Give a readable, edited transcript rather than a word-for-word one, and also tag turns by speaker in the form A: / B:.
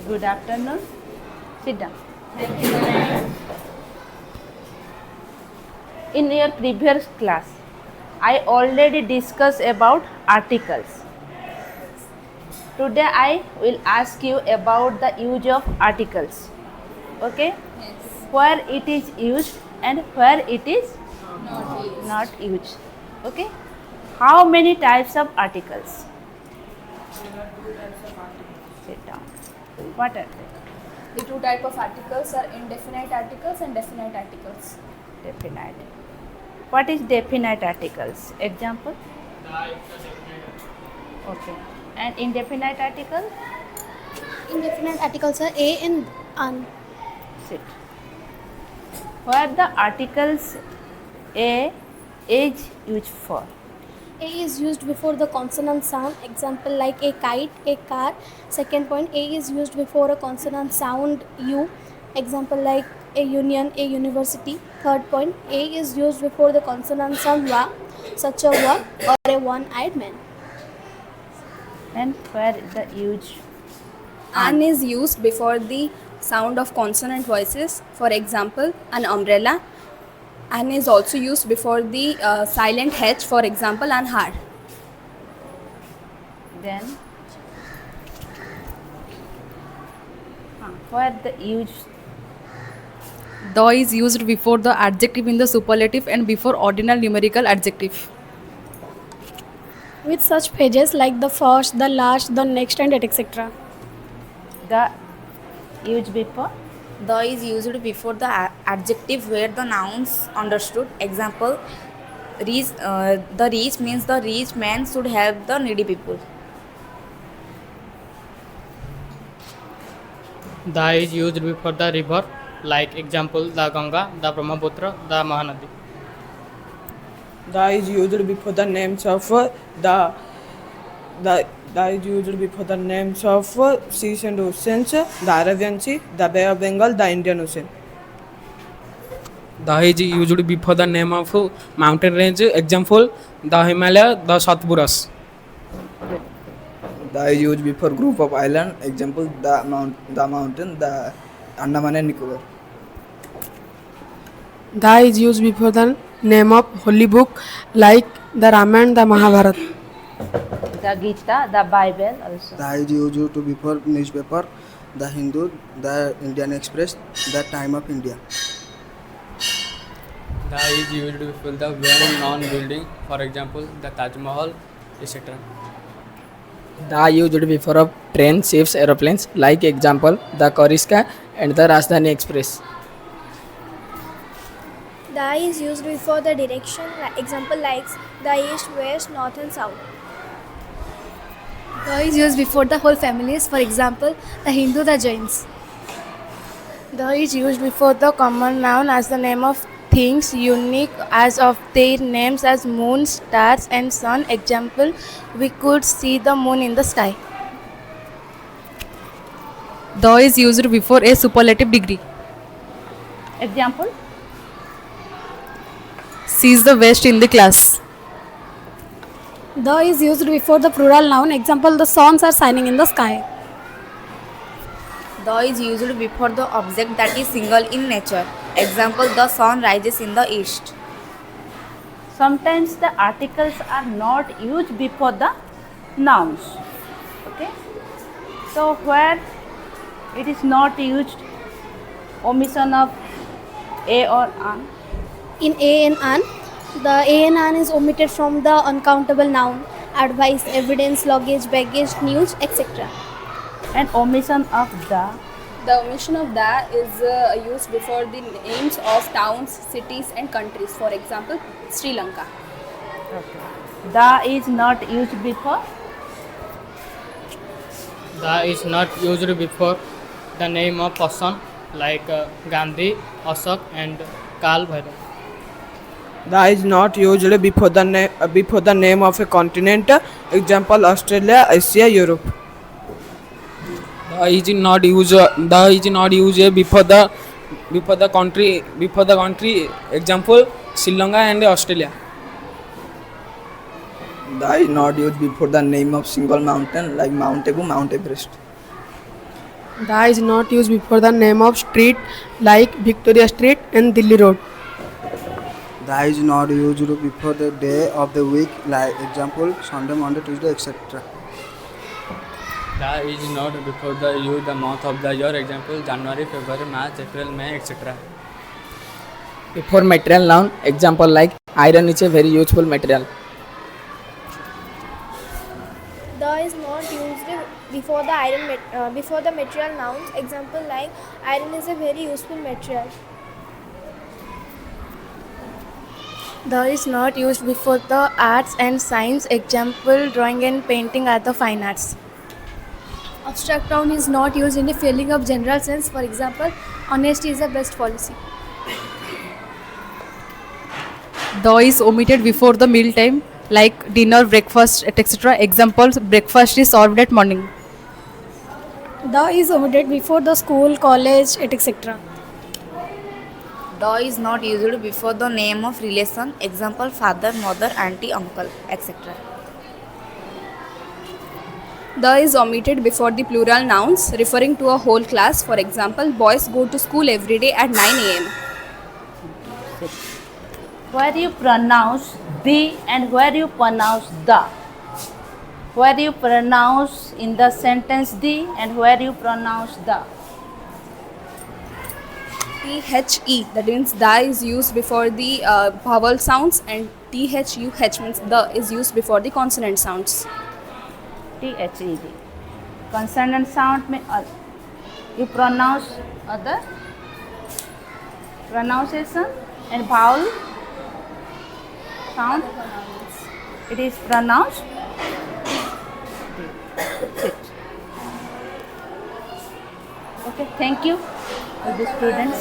A: Good afternoon. Sit down. In your previous class, I already discussed about articles. Today I will ask you about the use of articles. Okay?
B: Yes.
A: Where it is used and where it is
B: Not used.
A: not used. Okay? How many types of articles? Sit down. What are they?
B: The two type of articles are indefinite articles and definite articles.
A: Definite. What is definite articles? Example? Okay. And indefinite article?
C: Indefinite articles are a and an.
A: Sit. Where the articles a is used for?
C: A is used before the consonant sound. Example like a kite, a car. Second point, A is used before a consonant sound U. Example like a union, a university. Third point, A is used before the consonant sound wa, such a wa or a one-eyed man.
A: And where the use?
B: An is used before the sound of consonant voices. For example, an umbrella. An is also used before the silent H. For example, an har.
A: Then where the use?
D: The is used before the adjective in the superlative and before ordinal numerical adjective.
C: With such pages like the first, the last, the next, and etc.
A: The use before?
E: The is used before the adjective where the nouns understood. Example, the rich means the rich man should help the needy people.
F: The is used before the river, like example the Ganga, the Brahmaputra, the Mahanadi.
G: The is used before the names of the is used before the names of seas and oceans, the Arabian Sea, the Bay of Bengal, the Indian Ocean.
H: The is used before the name of mountain range. Example, the Himalaya, the Satpuras.
I: The is used before group of island. Example, the mountain, the Andaman and Nicobar.
J: The is used before the name of holy book like the Ramayana, the Mahabharata.
A: The Gita, the Bible also.
I: The is used to before newspaper, the Hindu, the Indian Express, the Time of India.
F: The is used before the well-known building, for example the Taj Mahal, etc.
H: The used before of train, ships, aeroplanes. Like example, the Koriska and the Rajdhani Express.
C: The is used before the direction. Example like the east, west, north, and south.
K: The is used before the whole families, for example, the Hindu, the Jains.
J: The is used before the common noun as the name of things unique as of their names as moon, stars, and sun. Example, we could see the moon in the sky.
D: The is used before a superlative degree.
A: Example?
D: She is the best in the class.
C: The is used before the plural noun. Example, the suns are shining in the sky.
E: The is used before the object that is single in nature. Example, the sun rises in the east.
A: Sometimes the articles are not used before the nouns. Okay? So where it is not used, omission of a or an.
C: In a and an, the a and an is omitted from the uncountable noun. Advice, evidence, luggage, baggage, news, etc.
A: And omission of the.
B: The omission of the is used before the names of towns, cities, and countries. For example, Sri Lanka.
A: Okay. The is not used before.
F: The is not used before the name of person, like Gandhi, Ashok, and Kal Bhairav.
G: The is not used before the name of a continent. Example, Australia, Asia, Europe.
H: The is not used. The is not used before the country. Example, Sri Lanka and Australia.
I: The is not used before the name of single mountain like Mount Abu, Mount Everest.
L: The is not used before the name of street like Victoria Street and Delhi Road.
I: The is not used before the day of the week, like example Sunday, Monday, Tuesday, etc.
H: The is not before the use the month of the year, example January, February, March, April, May, etc.
M: Before material noun, example like iron is a very useful material.
C: The is not used before the before the material nouns. Example like iron is a very useful material.
J: The is not used before the arts and science. Example drawing and painting are the fine arts.
K: Abstract noun is not used in a feeling of general sense. For example, honesty is the best policy.
D: The is omitted before the meal time, like dinner, breakfast, etc. Examples: breakfast is served at morning.
K: The is omitted before the school, college, etc.
E: The is not used before the name of relation. Example father, mother, auntie, uncle, etc.
B: The is omitted before the plural nouns referring to a whole class. For example, boys go to school every day at 9 a.m.
A: Where you pronounce the and where you pronounce the. Where you pronounce in the sentence the and where you pronounce the.
B: THE, that means the is used before the vowel sounds, and THUH means the is used before the consonant sounds.
A: THED. Consonant sound में you pronounce other pronunciation, and vowel sound it is pronounced. Sit. Okay, thank you to the students.